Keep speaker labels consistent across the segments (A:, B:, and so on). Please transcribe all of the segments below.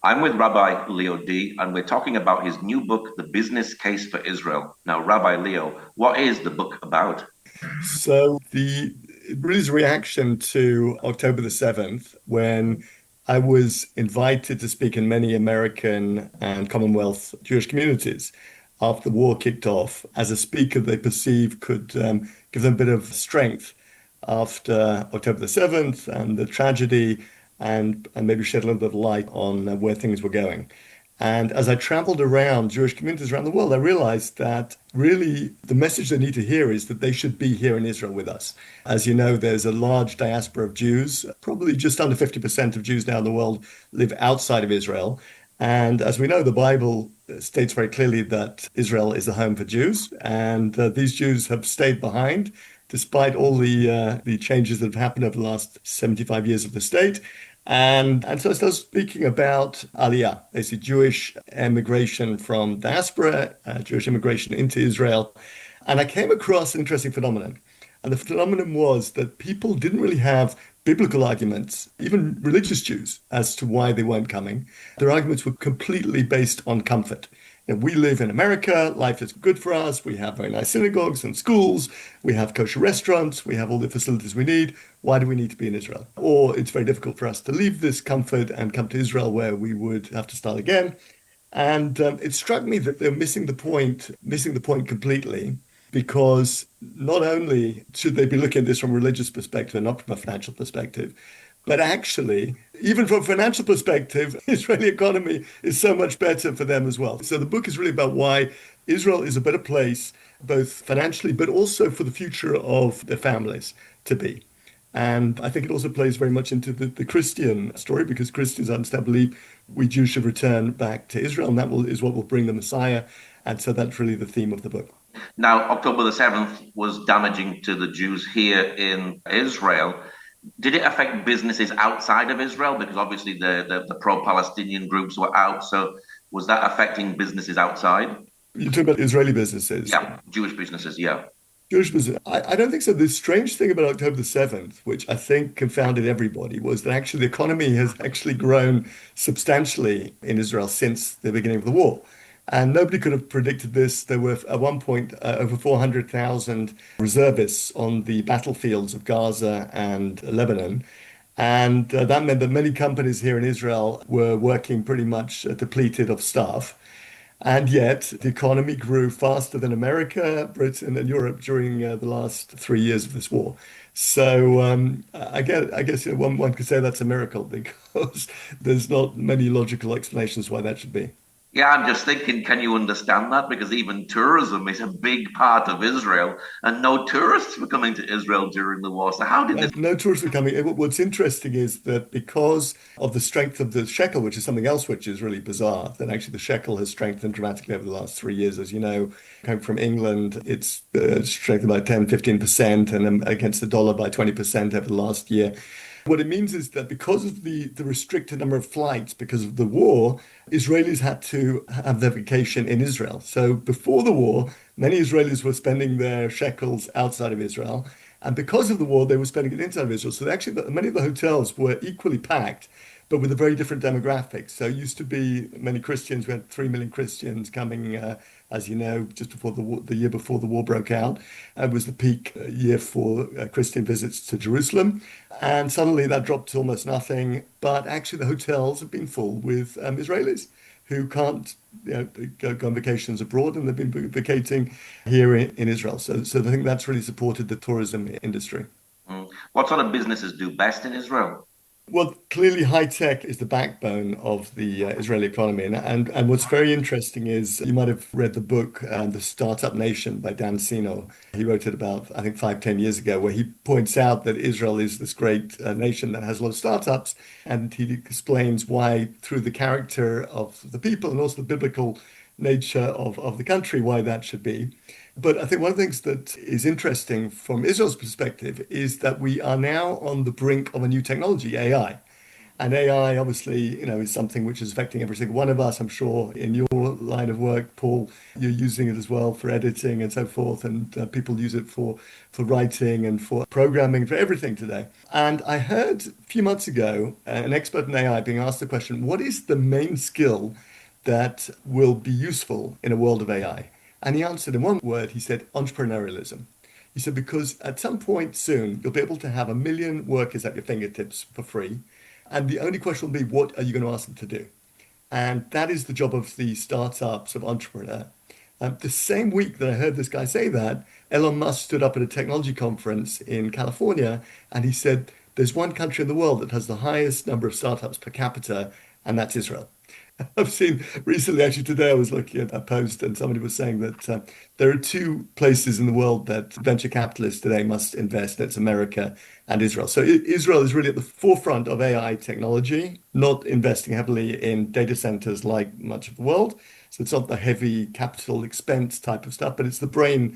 A: I'm with Rabbi Leo Dee, and we're talking about his new book, The Business Case for Israel. Now, Rabbi Leo, what is the book about?
B: So the it really is a reaction to October the 7th, when I was invited to speak in many American and Commonwealth Jewish communities after the war kicked off as a speaker they perceive could give them a bit of strength after October the 7th and the tragedy, and maybe shed a little bit of light on where things were going. And as I traveled around Jewish communities around the world, I realized that really the message they need to hear is that they should be here in Israel with us. As you know, there's a large diaspora of Jews. Probably just under 50% of Jews now in the world live outside of Israel. And as we know, the Bible states very clearly that Israel is the home for Jews, and these Jews have stayed behind despite all the changes that have happened over the last 75 years of the state. And so I started speaking about Aliyah, basically Jewish immigration from diaspora, Jewish immigration into Israel. And I came across an interesting phenomenon. And the phenomenon was that people didn't really have biblical arguments, even religious Jews, as to why they weren't coming. Their arguments were completely based on comfort. We live in America, life is good for us, we have very nice synagogues and schools, we have kosher restaurants, we have all the facilities we need. Why do we need to be in Israel? Or it's very difficult for us to leave this comfort and come to Israel where we would have to start again. And it struck me that they're missing the point completely, because not only should they be looking at this from a religious perspective and not from a financial perspective, but actually, even from a financial perspective, the Israeli economy is so much better for them as well. So the book is really about why Israel is a better place, both financially, but also for the future of their families to be. And I think it also plays very much into the Christian story, because Christians understand, believe we Jews should return back to Israel, and is what will bring the Messiah. And so that's really the theme of the book.
A: Now, October the 7th was damaging to the Jews here in Israel. Did it affect businesses outside of Israel? Because obviously the pro-Palestinian groups were out. So was that affecting businesses outside?
B: You're talking about Israeli businesses.
A: Yeah, Jewish businesses, yeah.
B: Jewish business. I don't think so. The strange thing about October the 7th, which I think confounded everybody, was that actually the economy has actually grown substantially in Israel since the beginning of the war. And nobody could have predicted this. There were at one point over 400,000 reservists on the battlefields of Gaza and Lebanon. And that meant that many companies here in Israel were working pretty much depleted of staff. And yet the economy grew faster than America, Britain, and Europe during the last 3 years of this war. So I guess one could say that's a miracle, because there's not many logical explanations why that should be.
A: Yeah, I'm just thinking, can you understand that? Because even tourism is a big part of Israel, and no tourists were coming to Israel during the war. So how did this?
B: No tourists were coming. What's interesting is that because of the strength of the shekel, which is something else which is really bizarre, that actually the shekel has strengthened dramatically over the last 3 years. As you know, coming from England, it's strengthened by 10, 15%, and against the dollar by 20% over the last year. What it means is that because of the restricted number of flights, because of the war, Israelis had to have their vacation in Israel. So before the war, many Israelis were spending their shekels outside of Israel. And because of the war, they were spending it inside of Israel. So actually, many of the hotels were equally packed, but with a very different demographic. So it used to be many Christians. We had 3 million Christians coming, as you know, just before the year before the war broke out. It was the peak year for Christian visits to Jerusalem. And suddenly that dropped to almost nothing. But actually, the hotels have been full with Israelis who can't go on vacations abroad, and they've been vacating here in Israel. So I think that's really supported the tourism industry.
A: What sort of businesses do best in Israel?
B: Well, clearly, high tech is the backbone of the Israeli economy. And what's very interesting is you might have read the book, The Startup Nation by Dan Sino. He wrote it about, I think, 5, 10 years ago, where he points out that Israel is this great nation that has a lot of startups. And he explains why, through the character of the people and also the biblical nature of the country, why that should be. But I think one of the things that is interesting from Israel's perspective is that we are now on the brink of a new technology, AI. And AI, obviously, is something which is affecting every single one of us. I'm sure in your line of work, Paul, you're using it as well for editing and so forth. And people use it for writing and for programming, for everything today. And I heard a few months ago an expert in AI being asked the question, what is the main skill that will be useful in a world of AI? And he answered in one word, he said, entrepreneurialism. He said, because at some point soon, you'll be able to have 1 million workers at your fingertips for free. And the only question will be, what are you going to ask them to do? And that is the job of the startup sort of entrepreneur. The same week that I heard this guy say that, Elon Musk stood up at a technology conference in California and he said, there's one country in the world that has the highest number of startups per capita, and that's Israel. I've seen recently, actually today, I was looking at a post and somebody was saying that there are two places in the world that venture capitalists today must invest. It's America and Israel. So Israel is really at the forefront of AI technology, not investing heavily in data centers like much of the world. So it's not the heavy capital expense type of stuff, but it's the brain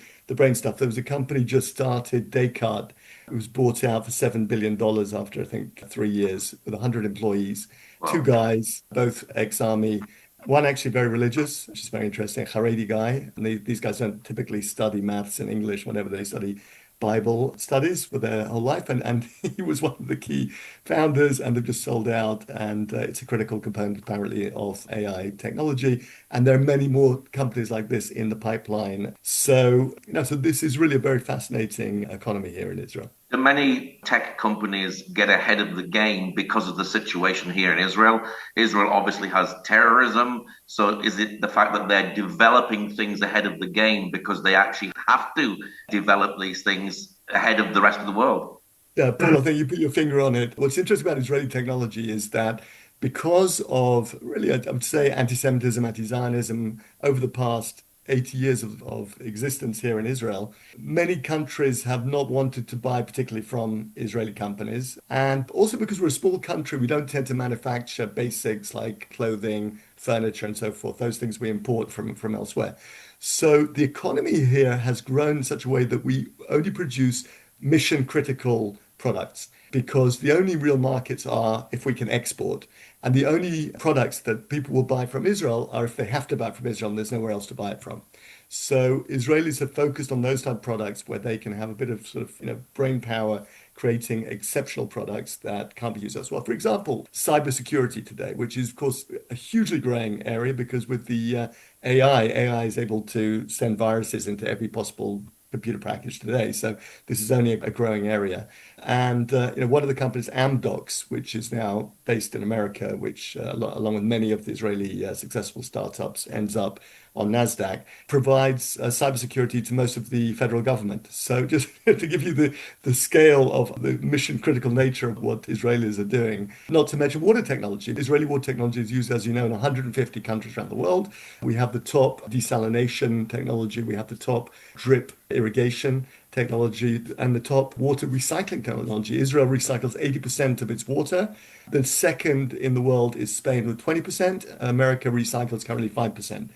B: stuff. There was a company just started, Descartes. It was bought out for $7 billion after, I think, 3 years with 100 employees. Two
A: Wow.
B: guys, both ex-army. One actually very religious, which is very interesting, a Haredi guy. And these guys don't typically study maths and English, whenever they study Bible studies for their whole life. And he was one of the key founders, and they've just sold out. And it's a critical component, apparently, of AI technology. And there are many more companies like this in the pipeline. So, so this is really a very fascinating economy here in Israel.
A: Do many tech companies get ahead of the game because of the situation here in Israel? Israel obviously has terrorism. So is it the fact that they're developing things ahead of the game because they actually have to develop these things ahead of the rest of the world?
B: Yeah, Paul, I think you put your finger on it. What's interesting about Israeli technology is that because of really, I would say, anti-Semitism, anti-Zionism over the past 80 years of existence here in Israel, many countries have not wanted to buy particularly from Israeli companies. And also because we're a small country, we don't tend to manufacture basics like clothing, furniture, and so forth, those things we import from elsewhere. So the economy here has grown in such a way that we only produce mission critical products because the only real markets are if we can export. And the only products that people will buy from Israel are if they have to buy it from Israel and there's nowhere else to buy it from. So Israelis have focused on those type of products where they can have a bit of sort of, brain power creating exceptional products that can't be used elsewhere. For example, cybersecurity today, which is, of course, a hugely growing area because with the AI is able to send viruses into every possible computer package today. So this is only a growing area. And one of the companies, Amdocs, which is now based in America, which along with many of the Israeli successful startups, ends up on NASDAQ, provides cybersecurity to most of the federal government. So just to give you the scale of the mission critical nature of what Israelis are doing, not to mention water technology. Israeli water technology is used, as you know, in 150 countries around the world. We have the top desalination technology. We have the top drip irrigation technology and the top water recycling technology. Israel recycles 80% of its water. The second in the world is Spain with 20%. America recycles currently 5%.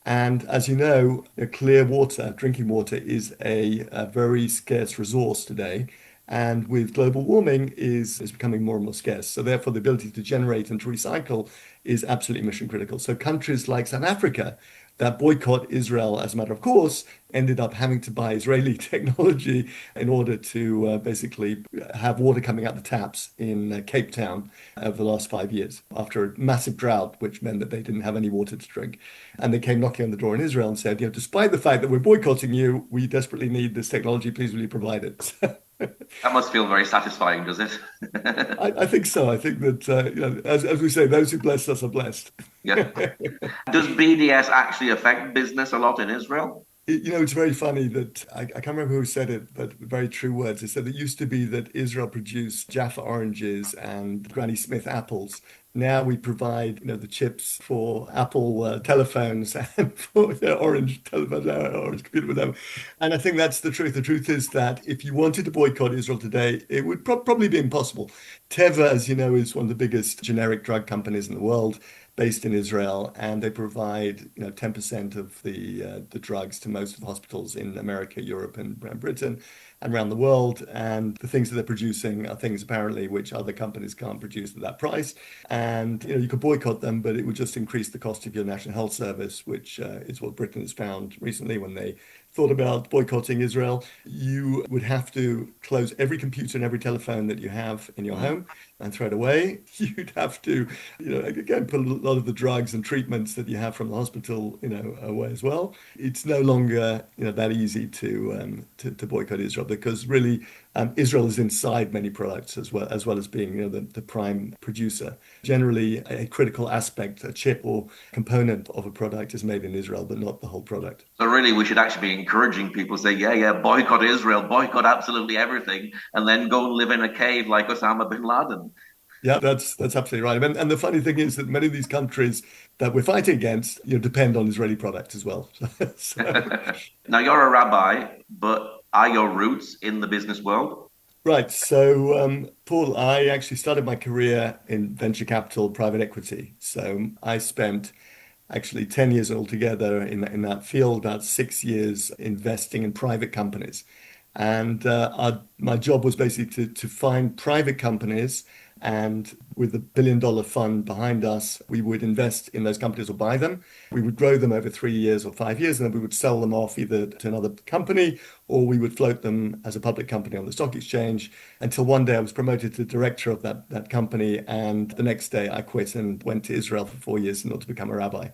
B: And as you know, clear water, drinking water, is a very scarce resource today. And with global warming is becoming more and more scarce. So therefore, the ability to generate and to recycle is absolutely mission critical. So countries like South Africa that boycott Israel as a matter of course ended up having to buy Israeli technology in order to basically have water coming out the taps in Cape Town over the last 5 years after a massive drought, which meant that they didn't have any water to drink. And they came knocking on the door in Israel and said, despite the fact that we're boycotting you, we desperately need this technology. Please, will you provide it?
A: That must feel very satisfying, does it?
B: I think so. I think that, as we say, those who bless us are blessed.
A: Yeah. Does BDS actually affect business a lot in Israel?
B: It's very funny that I can't remember who said it, but very true words. It said it used to be that Israel produced Jaffa oranges and Granny Smith apples. Now we provide, the chips for Apple telephones and for orange telephones, orange computer, whatever. And I think that's the truth. The truth is that if you wanted to boycott Israel today, it would probably be impossible. Teva, as you know, is one of the biggest generic drug companies in the world, based in Israel, and they provide 10% of the drugs to most of the hospitals in America, Europe, and Britain. and around the world. And the things that they're producing are things apparently which other companies can't produce at that price. And you could boycott them, but it would just increase the cost of your national health service, which is what Britain has found recently when they thought about boycotting Israel. You would have to close every computer and every telephone that you have in your home and throw it away. You'd have to, again, put a lot of the drugs and treatments that you have from the hospital, away as well. It's no longer, that easy to boycott Israel because really Israel is inside many products as well as being, the prime producer. Generally, a critical aspect, a chip or component of a product is made in Israel, but not the whole product.
A: So really, we should actually be encouraging people to say, yeah, boycott Israel, boycott absolutely everything, and then go and live in a cave like Osama bin Laden.
B: Yeah, that's absolutely right. And the funny thing is that many of these countries that we're fighting against, depend on Israeli products as well. So,
A: Now, you're a rabbi, but are your roots in the business world?
B: right. So, Paul, I actually started my career in venture capital, private equity. So I spent actually 10 years altogether in that field, about 6 years investing in private companies. And my job was basically to find private companies. And with the $1 billion fund behind us, we would invest in those companies or buy them. We would grow them over 3 years or 5 years, and then we would sell them off either to another company or we would float them as a public company on the stock exchange until one day I was promoted to director of that company. And the next day I quit and went to Israel for 4 years in order to become a rabbi.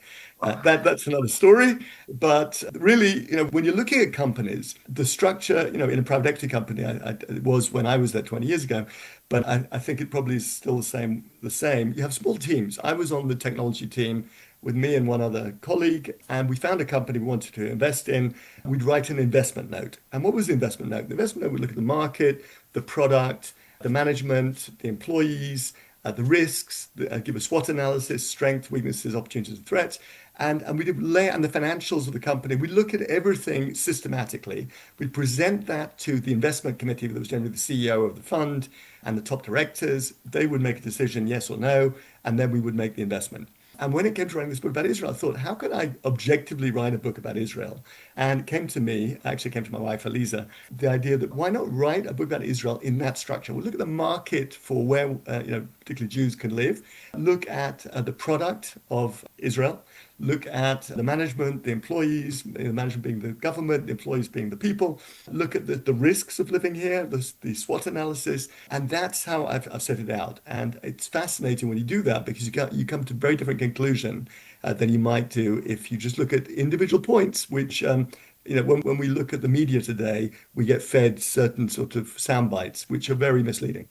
B: That's another story. But really, when you're looking at companies, the structure, in a private equity company, it was when I was there 20 years ago, but I think it probably is still the same. You have small teams. I was on the technology team with me and one other colleague, and we found a company we wanted to invest in. We'd write an investment note. And what was the investment note? The investment note would look at the market, the product, the management, the employees, the risks, give a SWOT analysis, strengths, weaknesses, opportunities, and threats. And we did lay out the financials of the company. We look at everything systematically. We present that to the investment committee, that was generally the CEO of the fund and the top directors. They would make a decision, yes or no, and then we would make the investment. And when it came to writing this book about Israel, I thought, how could I objectively write a book about Israel? And it came to me, actually came to my wife, Eliza, the idea that why not write a book about Israel in that structure? We'll look at the market for where, particularly Jews can live, look at the product of Israel, look at the management, the employees, the management being the government, the employees being the people, look at the risks of living here, the SWOT analysis, and that's how I've set it out. And it's fascinating when you do that because you come to a very different conclusion than you might do if you just look at individual points, which when we look at the media today, we get fed certain sort of sound bites, which are very misleading.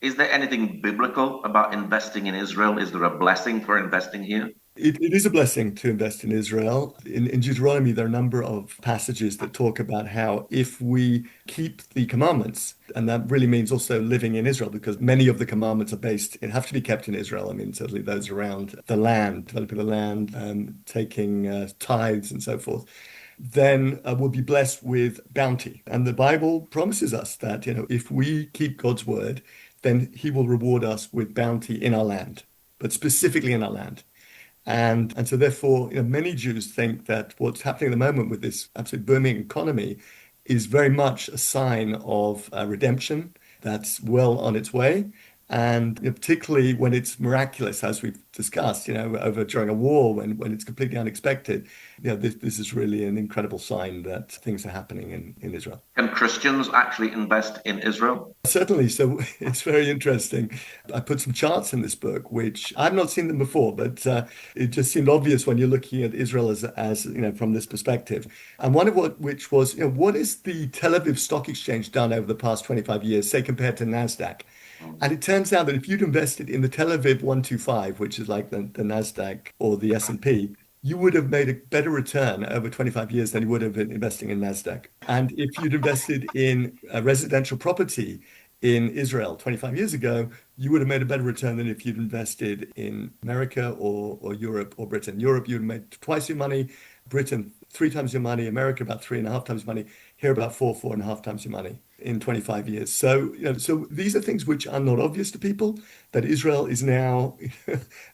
A: Is there anything biblical about investing in Israel? Is there a blessing for investing here?
B: It is a blessing to invest in Israel. In Deuteronomy, there are a number of passages that talk about how if we keep the commandments, and that really means also living in Israel, because many of the commandments have to be kept in Israel. I mean, certainly those around the land, developing the land, taking tithes and so forth, then we'll be blessed with bounty. And the Bible promises us that, if we keep God's word, then he will reward us with bounty in our land, but specifically in our land. And so therefore, many Jews think that what's happening at the moment with this absolute booming economy is very much a sign of redemption that's well on its way. And particularly when it's miraculous, as we've discussed, over during a war when it's completely unexpected, this is really an incredible sign that things are happening in Israel.
A: Can Christians actually invest in Israel?
B: Certainly. So it's very interesting. I put some charts in this book, which I've not seen them before, but it just seemed obvious when you're looking at Israel as from this perspective. And one of which was, what is the Tel Aviv Stock Exchange done over the past 25 years, say compared to NASDAQ? And it turns out that if you'd invested in the Tel Aviv 125, which is like the NASDAQ or the S&P, you would have made a better return over 25 years than you would have been investing in NASDAQ. And if you'd invested in a residential property in Israel 25 years ago, you would have made a better return than if you'd invested in America or Europe or Britain. Europe, you'd have made twice your money. Britain, 3 times your money. America, about 3.5 times money. Here, about 4.5 times your money in 25 years. So, so these are things which are not obvious to people, that Israel is now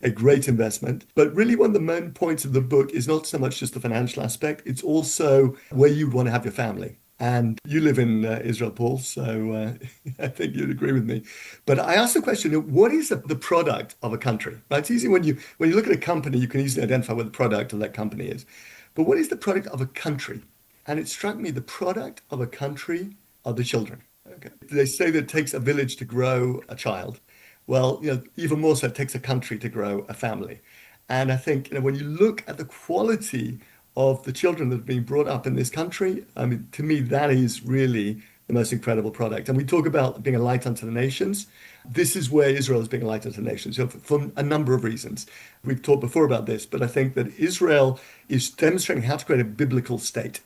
B: a great investment. But really one of the main points of the book is not so much just the financial aspect, it's also where you want to have your family. And you live in Israel, Paul, so I think you'd agree with me. But I asked the question, what is the product of a country? Right? It's easy when you look at a company, you can easily identify what the product of that company is. But what is the product of a country? And it struck me the product of a country are the children. Okay. They say that it takes a village to grow a child. Well, even more so, it takes a country to grow a family. And I think, when you look at the quality of the children that are being brought up in this country, I mean, to me, that is really the most incredible product. And we talk about being a light unto the nations. This is where Israel is being a light unto the nations, for a number of reasons. We've talked before about this, but I think that Israel is demonstrating how to create a biblical state.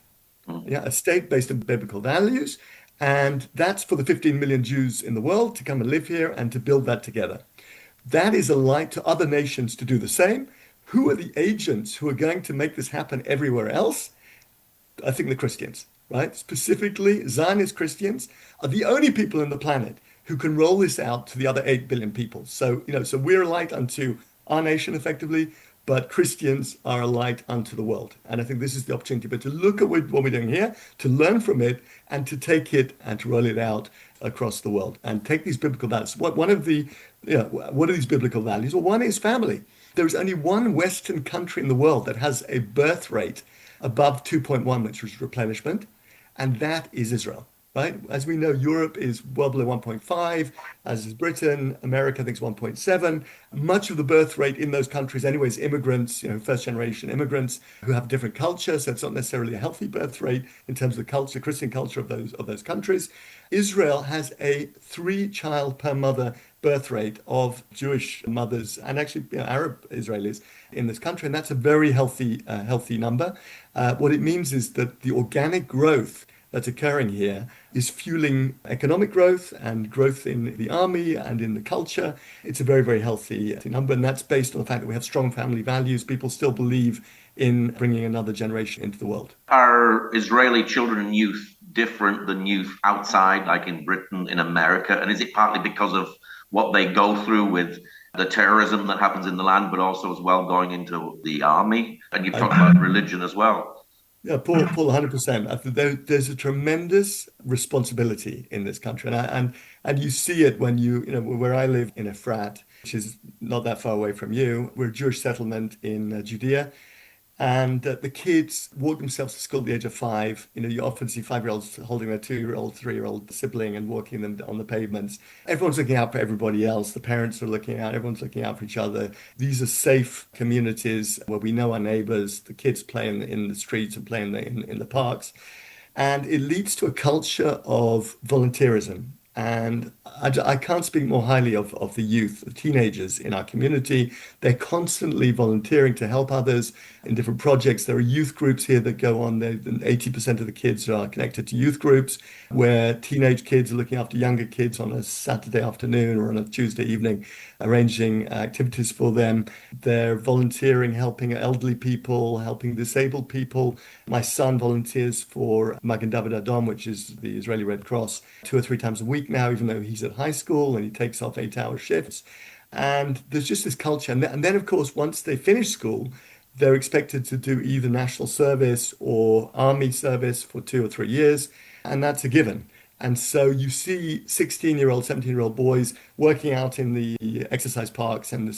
B: Yeah, a state based on biblical values. And that's for the 15 million Jews in the world to come and live here and to build that together. That is a light to other nations to do the same. Who are the agents who are going to make this happen everywhere else? I think the Christians, right? Specifically, Zionist Christians are the only people on the planet who can roll this out to the other 8 billion people. So, so we're a light unto our nation effectively, but Christians are a light unto the world. And I think this is the opportunity, but to look at what we're doing here, to learn from it, and to take it and to roll it out across the world and take these biblical values. What are these biblical values? Well, one is family. There is only one Western country in the world that has a birth rate above 2.1, which is replenishment, and that is Israel. Right? As we know, Europe is well below 1.5, as is Britain. America, I think, is 1.7. Much of the birth rate in those countries, anyways, immigrants, first generation immigrants who have different culture. So it's not necessarily a healthy birth rate in terms of the culture, Christian culture of those countries. Israel has a 3-child per mother birth rate of Jewish mothers and actually Arab Israelis in this country, and that's a very healthy number. What it means is that the organic growth that's occurring here is fueling economic growth and growth in the army and in the culture. It's a very, very healthy number, and that's based on the fact that we have strong family values. People still believe in bringing another generation into the world.
A: Are Israeli children and youth different than youth outside, like in Britain, in America? And is it partly because of what they go through with the terrorism that happens in the land, but also as well going into the army? And you've talked about religion as well.
B: Yeah, Paul, 100%. I think there's a tremendous responsibility in this country, and you see it when where I live in a frat, which is not that far away from you. We're a Jewish settlement in Judea, and the kids walk themselves to school at the age of 5. You often see 5-year-olds holding their 2-year-old, 3-year-old sibling and walking them on the pavements. Everyone's looking out for everybody else. The parents are looking out. Everyone's looking out for each other. These are safe communities where we know our neighbors. The kids play in the streets and play in the parks. And it leads to a culture of volunteerism. And I can't speak more highly of the youth, the teenagers in our community. They're constantly volunteering to help others in different projects. There are youth groups here that go on. 80% of the kids are connected to youth groups where teenage kids are looking after younger kids on a Saturday afternoon or on a Tuesday evening, arranging activities for them. They're volunteering, helping elderly people, helping disabled people. My son volunteers for Magen David Adom, which is the Israeli Red Cross, 2 or 3 times a week now, even though he's at high school and he takes off 8-hour shifts. And there's just this culture. And then, of course, once they finish school, they're expected to do either national service or army service for 2 or 3 years. And that's a given. And so you see 16-year-old, 17-year-old boys working out in the exercise parks and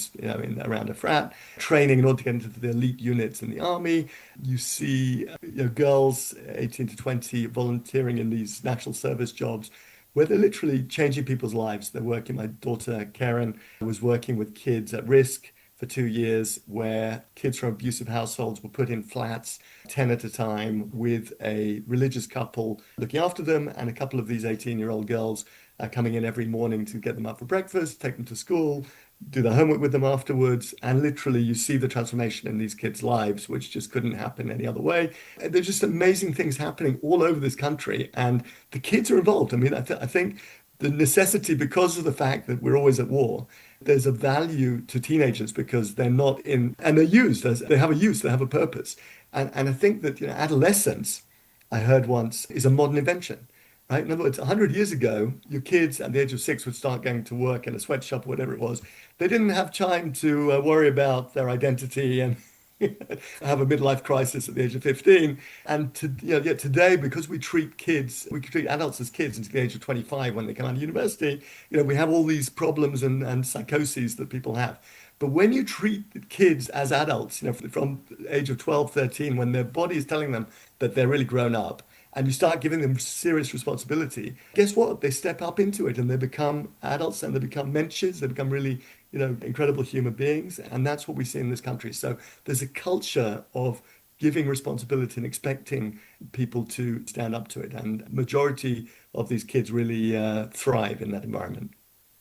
B: around a frat, training in order to get into the elite units in the army. You see girls 18 to 20 volunteering in these national service jobs where they're literally changing people's lives. They're working. My daughter Karen was working with kids at risk for 2 years, where kids from abusive households were put in flats, 10 at a time, with a religious couple looking after them, and a couple of these 18-year-old girls coming in every morning to get them up for breakfast, take them to school, do their homework with them afterwards. And literally you see the transformation in these kids' lives, which just couldn't happen any other way. There's just amazing things happening all over this country, and the kids are involved. I mean, I think the necessity, because of the fact that we're always at war, there's a value to teenagers because they're not in, and they're used as, they have a use, they have a purpose. And I think that, adolescence, I heard once, is a modern invention, right? In other words, 100 years ago, your kids at the age of 6 would start going to work in a sweatshop or whatever it was. They didn't have time to worry about their identity and have a midlife crisis at the age of 15. And yet today, because we treat kids, we treat adults as kids until the age of 25 when they come out of university, we have all these problems and psychoses that people have. But when you treat kids as adults, from the age of 12, 13, when their body is telling them that they're really grown up, and you start giving them serious responsibility, guess what? They step up into it and they become adults and they become mensches. They become really, incredible human beings. And that's what we see in this country. So there's a culture of giving responsibility and expecting people to stand up to it. And majority of these kids really thrive in that environment.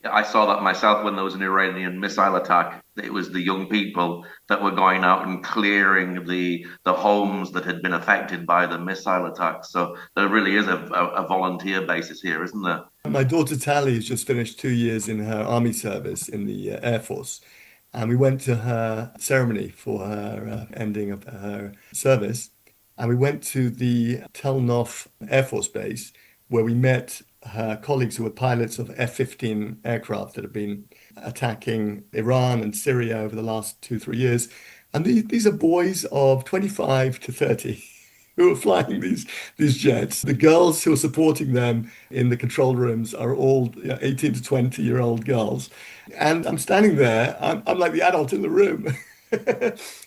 A: Yeah, I saw that myself when there was an Iranian missile attack. It was the young people that were going out and clearing the homes that had been affected by the missile attack. So there really is a volunteer basis here, isn't there?
B: My daughter Tally has just finished 2 years in her army service in the Air Force. And we went to her ceremony for her ending of her service. And we went to the Tel Nof Air Force Base where we met her colleagues who were pilots of F-15 aircraft that have been attacking Iran and Syria over the last 2, 3 years. And these are boys of 25 to 30 who are flying these jets. The girls who are supporting them in the control rooms are all 18 to 20-year-old girls. And I'm standing there, I'm like the adult in the room.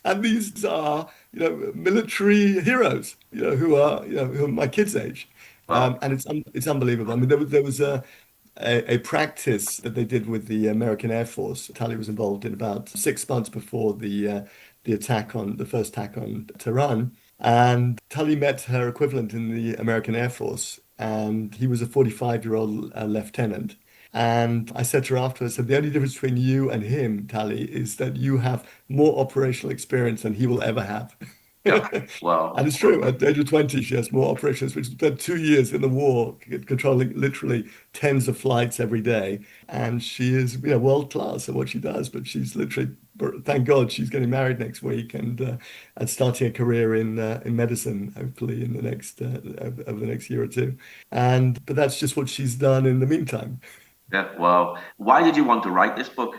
B: And these are, military heroes, who are my kids' age.
A: Well,
B: And it's unbelievable. I mean, there was a practice that they did with the American Air Force. Tali was involved in about 6 months before the first attack on Tehran. And Tully met her equivalent in the American Air Force, and he was a 45-year-old lieutenant. And I said to her afterwards, I said, the only difference between you and him, Tally, is that you have more operational experience than he will ever have.
A: yeah. Well,
B: And it's true. At the age of 20, she has more operations, which spent 2 years in the war, controlling literally tens of flights every day. And she is, world class at what she does. But she's literally, thank God, she's getting married next week and starting a career in medicine, hopefully in the next over the next year or two. But that's just what she's done in the meantime.
A: yeah. Well, why did you want to write this book?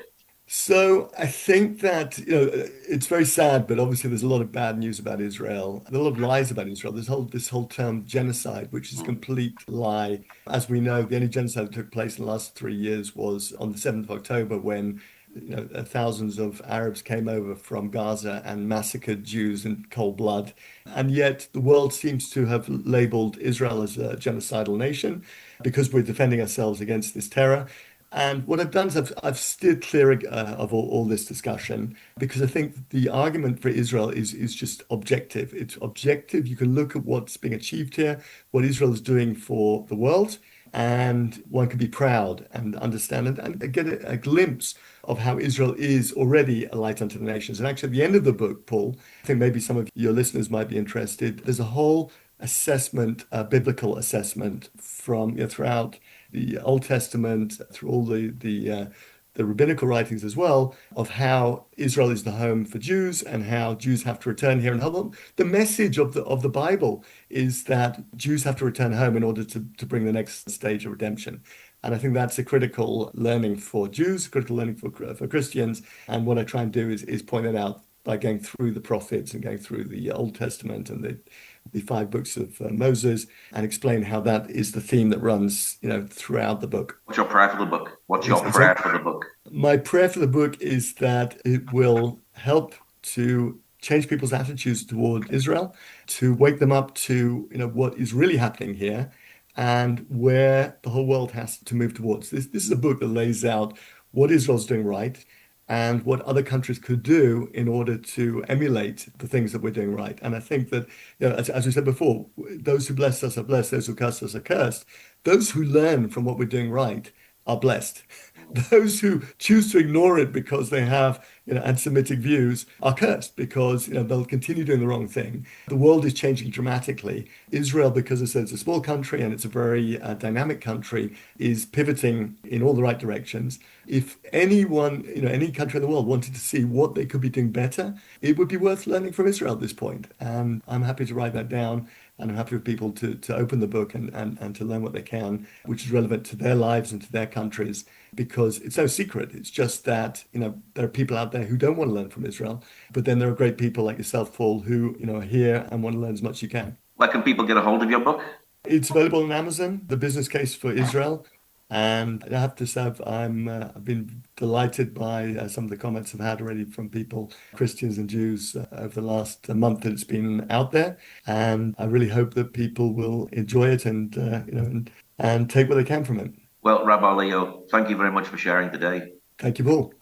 B: So I think that, it's very sad, but obviously there's a lot of bad news about Israel. There's a lot of lies about Israel. This whole term genocide, which is a
A: Mm.
B: complete lie. As we know, the only genocide that took place in the last 3 years was on the 7th of October when thousands of Arabs came over from Gaza and massacred Jews in cold blood. And yet the world seems to have labeled Israel as a genocidal nation because we're defending ourselves against this terror. And what I've done is I've steered clear of all this discussion because I think the argument for Israel is just objective. It's objective. You can look at what's being achieved here, what Israel is doing for the world, and one can be proud and understand and get a glimpse of how Israel is already a light unto the nations. And actually, at the end of the book, Paul, I think maybe some of your listeners might be interested. There's a whole assessment, biblical assessment from throughout the Old Testament, through all the rabbinical writings as well, of how Israel is the home for Jews and how Jews have to return here and help them. The message of the Bible is that Jews have to return home in order to bring the next stage of redemption. And I think that's a critical learning for Jews, critical learning for Christians. And what I try and do is point that out by going through the prophets and going through the Old Testament and the 5 books of Moses and explain how that is the theme that runs, throughout the book.
A: What's your prayer for the book? What's your
B: It's
A: prayer for the book?
B: My prayer for the book is that it will help to change people's attitudes toward Israel, to wake them up to, what is really happening here and where the whole world has to move towards. This is a book that lays out what Israel's doing right and what other countries could do in order to emulate the things that we're doing right. And I think that, as we said before, those who bless us are blessed, those who curse us are cursed. Those who learn from what we're doing right are blessed. Those who choose to ignore it because they have, anti-Semitic views are cursed because, they'll continue doing the wrong thing. The world is changing dramatically. Israel, because I said it's a small country and it's a very dynamic country, is pivoting in all the right directions. If anyone, any country in the world wanted to see what they could be doing better, it would be worth learning from Israel at this point. And I'm happy to write that down. And I'm happy for people to open the book and to learn what they can, which is relevant to their lives and to their countries, because it's no secret. It's just that, there are people out there there who don't want to learn from Israel. But then there are great people like yourself, Paul, who, are here and want to learn as much as you can.
A: Where can people get a hold of your book?
B: It's available on Amazon, The Business Case for Israel. And I have to say, I've been delighted by some of the comments I've had already from people, Christians and Jews, over the last month that it's been out there. And I really hope that people will enjoy it and and take what they can from it.
A: Well, Rabbi Leo, thank you very much for sharing today.
B: Thank you, Paul.